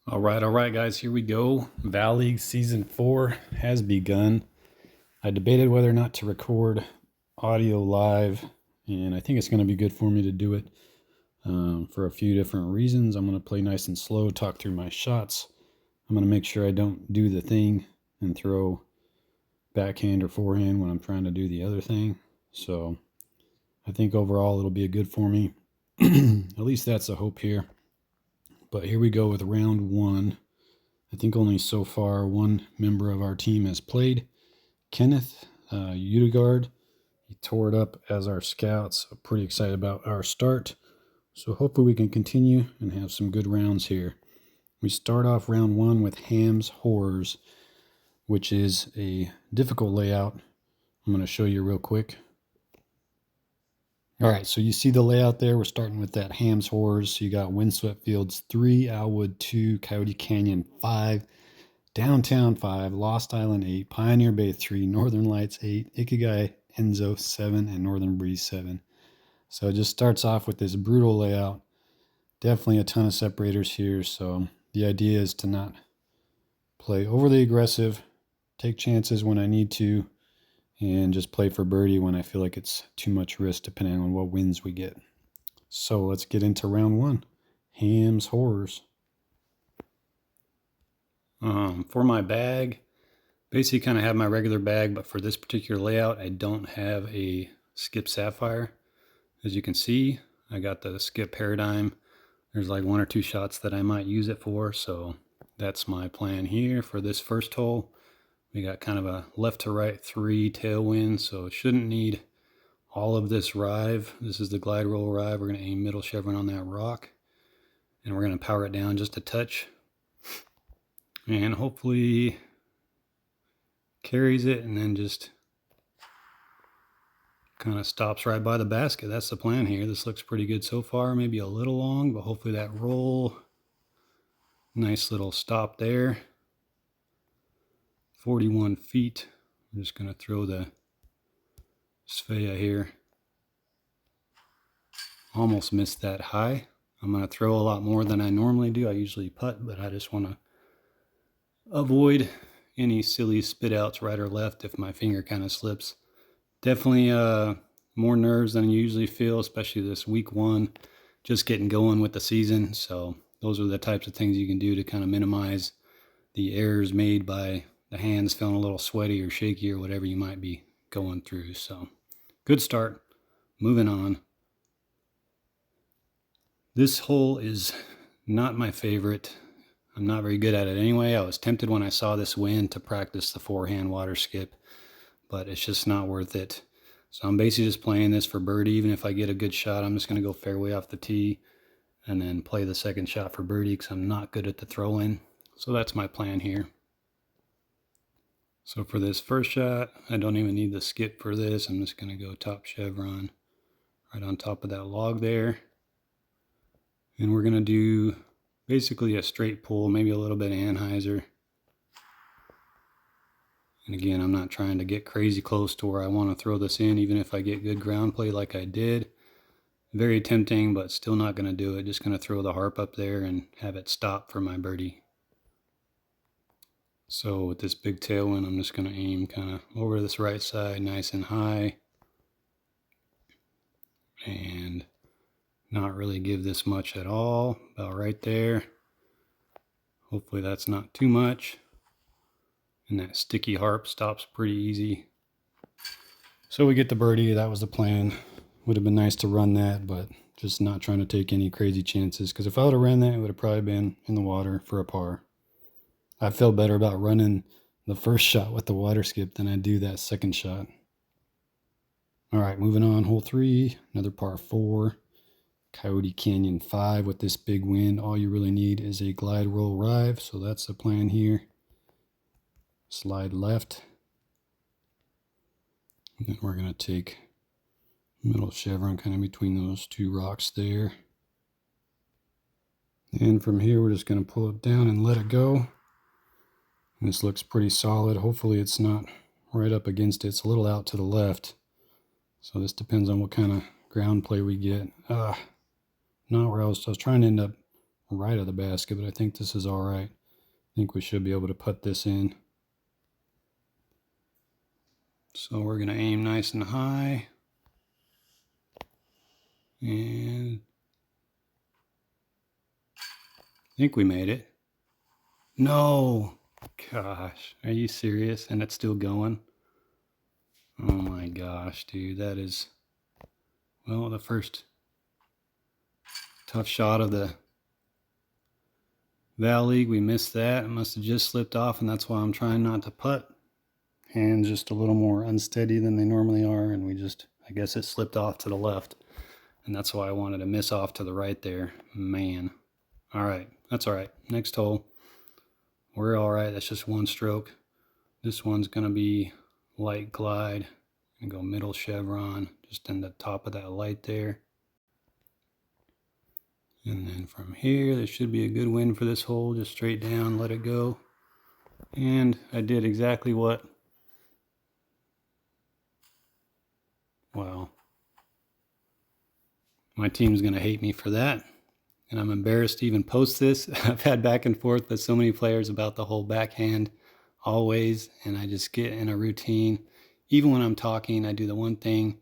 All right, guys, here we go. Valleague Season 4 has begun. I debated whether or not to record audio live, and I think it's going to be good for me to do it for a few different reasons. I'm going to play nice and slow, talk through my shots. I'm going to make sure I don't do the thing and throw backhand or forehand when I'm trying to do the other thing. So I think overall it'll be a good for me. At least that's the hope here. But here we go with round one. I think only so far one member of our team has played. Kenneth Udegaard. He tore it up as our scout, so pretty excited about our start. So hopefully we can continue and have some good rounds here. We start off round one with Ham's Horrors, which is a difficult layout. I'm going to show you real quick. All right, so you see the layout there. We're starting with that Ham's Horrors. So you got Windswept Fields 3, Alwood 2, Coyote Canyon 5, Downtown 5, Lost Island 8, Pioneer Bay 3, Northern Lights 8, Ikigai Enzo 7, and Northern Breeze 7. So it just starts off with this brutal layout. Definitely a ton of separators here. So the idea is to not play overly aggressive, take chances when I need to, and just play for birdie when I feel like it's too much risk depending on what wins we get. So let's get into round one. Ham's Horrors. For my bag, basically kind of have my regular bag, but for this particular layout, I don't have a Skip Sapphire. As you can see, I got the Skip Paradigm. There's like one or two shots that I might use it for, so that's my plan here for this first hole. We got kind of a left to right 3 tailwind, so it shouldn't need all of this rive. This is the glide roll rive. We're going to aim middle chevron on that rock, and we're going to power it down just a touch, and hopefully carries it and then just kind of stops right by the basket. That's the plan here. This looks pretty good so far. Maybe a little long, but hopefully that roll. Nice little stop there. 41 feet. I'm just going to throw the Svea here. Almost missed that high. I'm going to throw a lot more than I normally do. I usually putt, but I just want to avoid any silly spit outs right or left if my finger kind of slips. Definitely more nerves than I usually feel, especially this week one, just getting going with the season. So those are the types of things you can do to kind of minimize the errors made by the hands feeling a little sweaty or shaky or whatever you might be going through. So good start. Moving on. This hole is not my favorite. I'm not very good at it anyway. I was tempted when I saw this wind to practice the forehand water skip, but it's just not worth it. So I'm basically just playing this for birdie. Even if I get a good shot, I'm just going to go fairway off the tee and then play the second shot for birdie because I'm not good at the throw-in. So that's my plan here. So for this first shot, I don't even need the skip for this. I'm just going to go top chevron right on top of that log there. And we're going to do basically a straight pull, maybe a little bit of Anheuser. And again, I'm not trying to get crazy close to where I want to throw this in, even if I get good ground play like I did. Very tempting, but still not going to do it. Just going to throw the harp up there and have it stop for my birdie. So with this big tailwind, I'm just going to aim kind of over this right side, nice and high. And not really give this much at all, about right there. Hopefully that's not too much. And that sticky harp stops pretty easy. So we get the birdie. That was the plan. Would have been nice to run that, but just not trying to take any crazy chances. Because if I would have ran that, it would have probably been in the water for a par. I felt better about running the first shot with the water skip than I do that second shot. All right, moving on. Hole 3, another par 4. Coyote Canyon 5 with this big wind. All you really need is a glide roll rive. So that's the plan here. Slide left. And then we're going to take middle chevron kind of between those two rocks there. And from here, we're just going to pull it down and let it go. And this looks pretty solid. Hopefully it's not right up against it. It's a little out to the left. So this depends on what kind of ground play we get. Not where I was trying to end up right of the basket, but I think this is all right. I think we should be able to put this in. So we're going to aim nice and high. And I think we made it. No! Gosh, are you serious? And it's still going? Oh my gosh, dude, that is, well, the first tough shot of the Valleague. We missed that. It must have just slipped off, and that's why I'm trying not to putt. Hands just a little more unsteady than they normally are, and I guess it slipped off to the left. And that's why I wanted to miss off to the right there. Man. All right, that's all right. Next hole. We're all right. That's just one stroke. This one's going to be light glide. And go middle chevron, just in the top of that light there. And then from here, there should be a good wind for this hole. Just straight down, let it go. And I did exactly what, well, my team's going to hate me for that. And I'm embarrassed to even post this. I've had back and forth with so many players about the whole backhand always, and I just get in a routine. Even when I'm talking, I do the one thing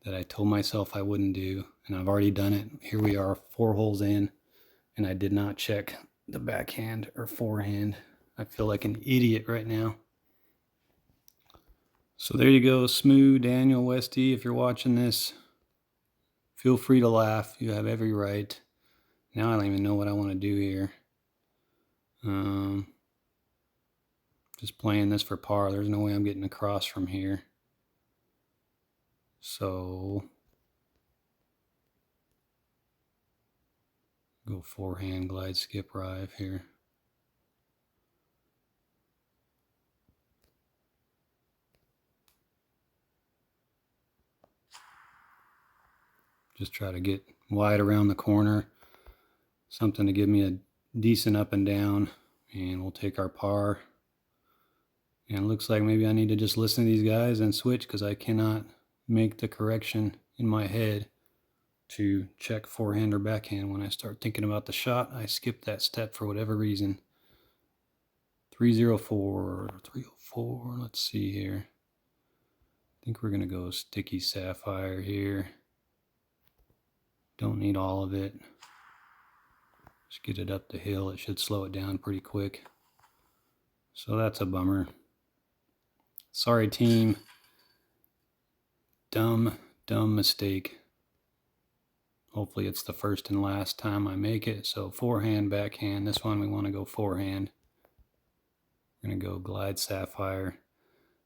that I told myself I wouldn't do, and I've already done it. Here we are, 4 holes in, and I did not check the backhand or forehand. I feel like an idiot right now. So there you go, Smooth, Daniel, Westy, if you're watching this, feel free to laugh. You have every right. Now I don't even know what I want to do here. Just playing this for par. There's no way I'm getting across from here. So go forehand, glide, skip, drive here. Just try to get wide around the corner. Something to give me a decent up and down. And we'll take our par. And it looks like maybe I need to just listen to these guys and switch, because I cannot make the correction in my head to check forehand or backhand. When I start thinking about the shot, I skip that step for whatever reason. 304, 304, let's see here. I think we're going to go sticky sapphire here. Don't need all of it. Just get it up the hill. It should slow it down pretty quick. So that's a bummer. Sorry, team. Dumb mistake. Hopefully it's the first and last time I make it. So forehand, backhand. This one we want to go forehand. We're going to go glide sapphire.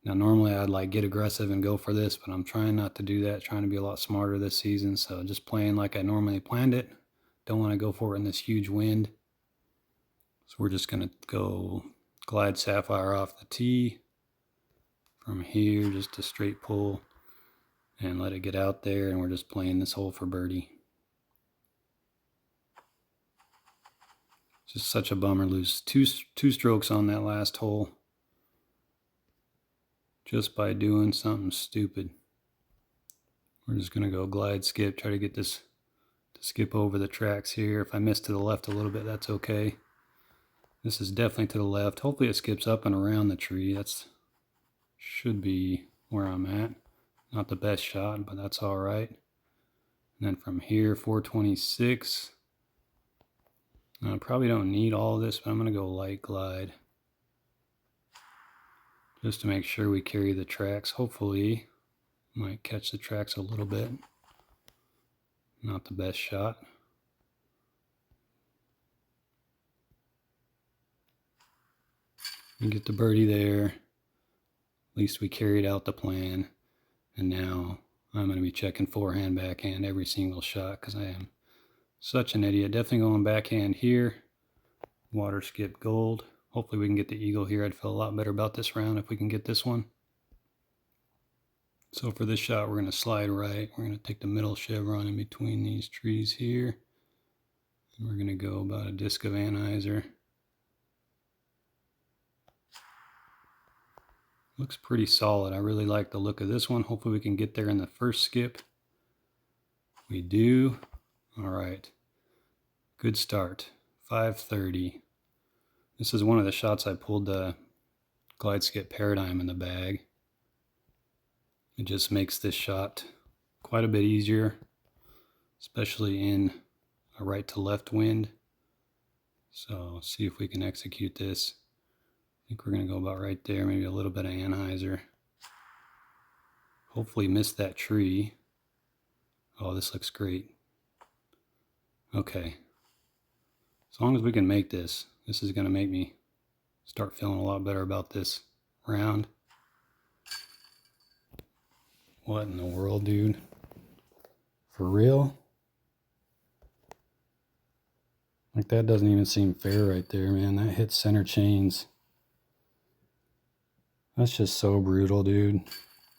Now normally I'd like get aggressive and go for this, but I'm trying not to do that. Trying to be a lot smarter this season. So just playing like I normally planned it. Don't want to go for it in this huge wind. So we're just going to go glide sapphire off the tee. From here, just a straight pull and let it get out there, and we're just playing this hole for birdie. Just such a bummer, lose two strokes on that last hole just by doing something stupid. We're just going to go glide skip, try to get this to skip over the tracks here. If I miss to the left a little bit, that's okay. This is definitely to the left. Hopefully it skips up and around the tree. That's should be where I'm at. Not the best shot, but that's all right. And then from here, 426. I probably don't need all of this, but I'm going to go light glide. Just to make sure we carry the tracks. Hopefully, might catch the tracks a little bit. Not the best shot. And get the birdie there. At least we carried out the plan. And now I'm going to be checking forehand, backhand every single shot, because I am such an idiot. Definitely going backhand here. Water skip gold. Hopefully we can get the eagle here. I'd feel a lot better about this round if we can get this one. So for this shot, we're going to slide right. We're going to take the middle chevron in between these trees here. And we're going to go about a disc of anhyzer. Looks pretty solid. I really like the look of this one. Hopefully we can get there in the first skip. We do. All right. Good start. 530. This is one of the shots I pulled the glide skip paradigm in the bag. It just makes this shot quite a bit easier, especially in a right to left wind. So see if we can execute this. I think we're going to go about right there, maybe a little bit of anhyzer. Hopefully miss that tree. Oh, this looks great. Okay. As long as we can make this, this is going to make me start feeling a lot better about this round. What in the world, dude? For real? Like, that doesn't even seem fair right there, man. That hits center chains. That's just so brutal, dude.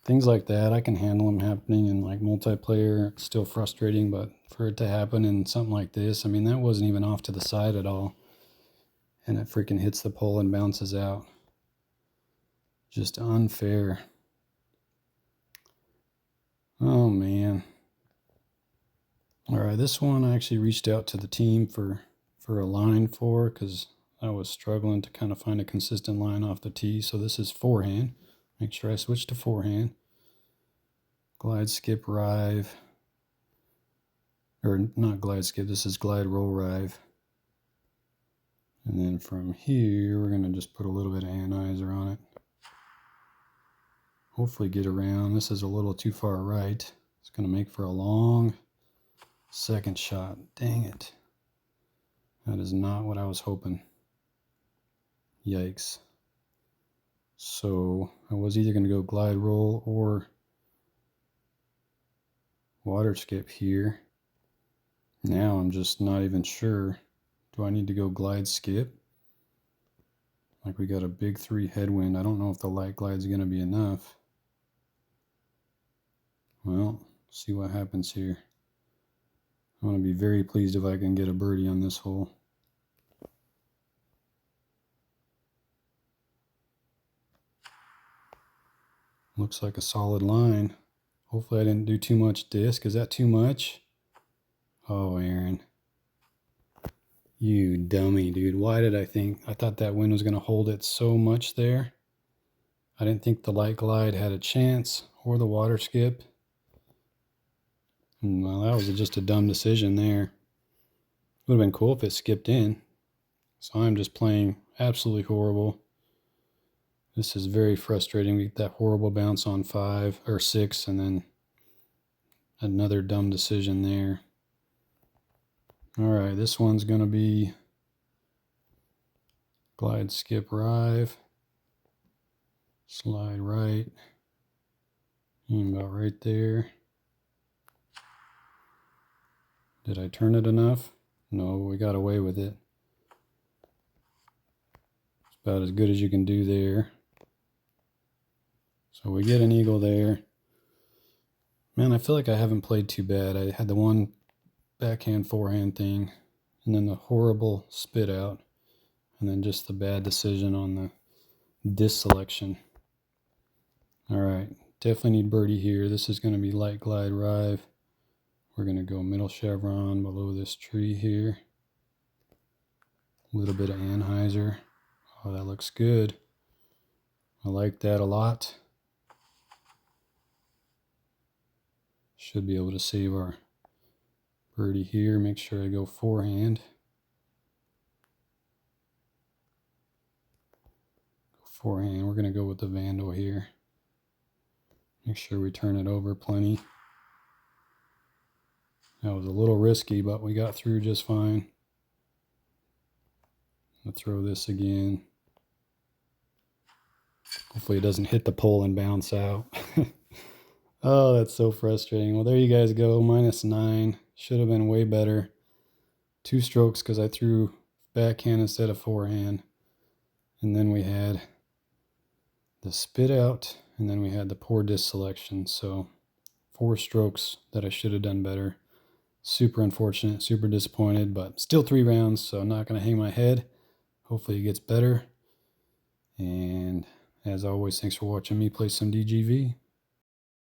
Things like that, I can handle them happening in like multiplayer. It's still frustrating, but for it to happen in something like this, I mean, that wasn't even off to the side at all. And it freaking hits the pole and bounces out. Just unfair. Oh, man. All right, this one I actually reached out to the team for a line for, because I was struggling to kind of find a consistent line off the tee. So this is forehand. Make sure I switch to forehand. Glide skip rive. Or not glide skip, this is glide roll rive. And then from here, we're going to just put a little bit of anhyzer on it. Hopefully get around. This is a little too far right. It's going to make for a long second shot. Dang it. That is not what I was hoping. Yikes. So I was either going to go glide roll or water skip here. Now I'm just not even sure. Do I need to go glide skip? Like, we got a big 3 headwind. I don't know if the light glide is going to be enough. Well, see what happens here. I want to be very pleased if I can get a birdie on this hole. Looks like a solid line. Hopefully I didn't do too much disc. Is that too much? Oh, Aaron. You dummy, dude. Why did I thought that wind was going to hold it so much there. I didn't think the light glide had a chance, or the water skip. Well, that was just a dumb decision there. Would have been cool if it skipped in. So I'm just playing absolutely horrible. This is very frustrating. We get that horrible bounce on 5 or 6, and then another dumb decision there. All right, this one's going to be glide skip rive, slide right, and about right there. Did I turn it enough? No, we got away with it. It's about as good as you can do there. So we get an eagle there. Man, I feel like I haven't played too bad. I had the one backhand forehand thing, and then the horrible spit out, and then just the bad decision on the disc selection. All right, definitely need birdie here. This is going to be light glide rive. We're going to go middle chevron below this tree here. A little bit of anhyzer. Oh, that looks good. I like that a lot. Should be able to save our birdie here. Make sure I go forehand. Forehand. We're going to go with the Vandal here. Make sure we turn it over plenty. That was a little risky, but we got through just fine. I'll throw this again. Hopefully it doesn't hit the pole and bounce out. Oh, that's so frustrating. Well, there you guys go. -9. Should have been way better. 2 strokes because I threw backhand instead of forehand. And then we had the spit out, and then we had the poor disc selection. So 4 strokes that I should have done better. Super unfortunate, super disappointed, but still 3 rounds, so I'm not going to hang my head. Hopefully it gets better. And as always, thanks for watching me play some DGV.